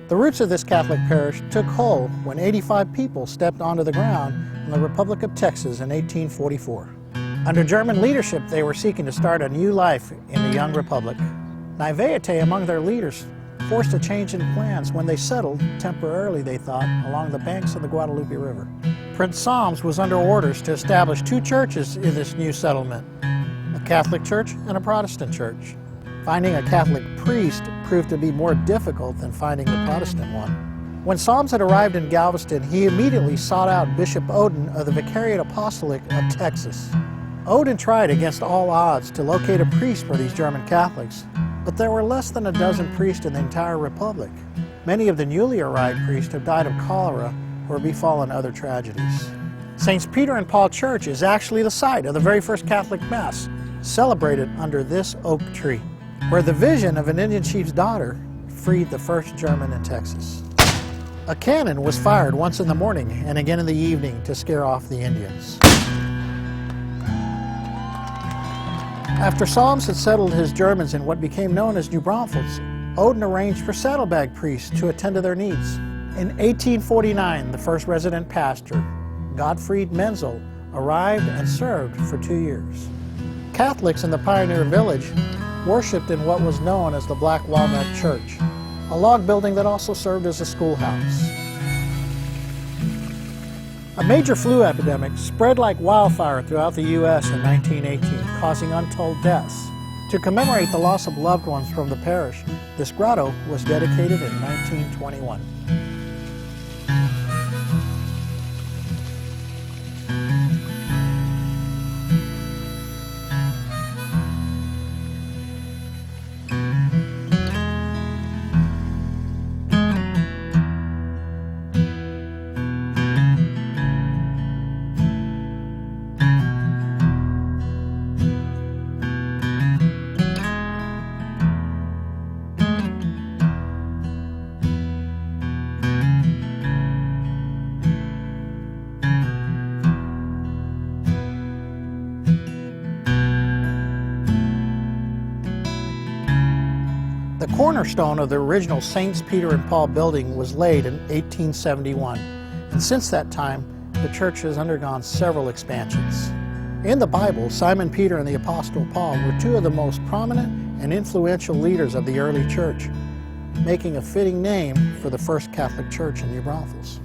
The roots of this Catholic parish took hold when 85 people stepped onto the ground in the Republic of Texas in 1844. Under German leadership, they were seeking to start a new life in the young republic. Naivete among their leaders forced a change in plans when they settled, temporarily they thought, along the banks of the Guadalupe River. Prince Solms was under orders to establish two churches in this new settlement, a Catholic church and a Protestant church. Finding a Catholic priest proved to be more difficult than finding the Protestant one. When Solms had arrived in Galveston, he immediately sought out Bishop Oden of the Vicariate Apostolic of Texas. Oden tried against all odds to locate a priest for these German Catholics, but there were less than a dozen priests in the entire republic. Many of the newly arrived priests have died of cholera or befallen other tragedies. Saints Peter and Paul Church is actually the site of the very first Catholic Mass, celebrated under this oak tree, where the vision of an Indian chief's daughter freed the first German in Texas. A cannon was fired once in the morning and again in the evening to scare off the Indians. After Solms had settled his Germans in what became known as New Braunfels, Oden arranged for saddlebag priests to attend to their needs. In 1849, the first resident pastor, Gottfried Menzel, arrived and served for 2 years. Catholics in the pioneer village worshipped in what was known as the Black Walnut Church, a log building that also served as a schoolhouse. A major flu epidemic spread like wildfire throughout the U.S. in 1918, causing untold deaths. To commemorate the loss of loved ones from the parish, this grotto was dedicated in 1921. The cornerstone of the original Saints Peter and Paul building was laid in 1871, and since that time, the church has undergone several expansions. In the Bible, Simon Peter and the Apostle Paul were two of the most prominent and influential leaders of the early church, making a fitting name for the first Catholic church in New Braunfels.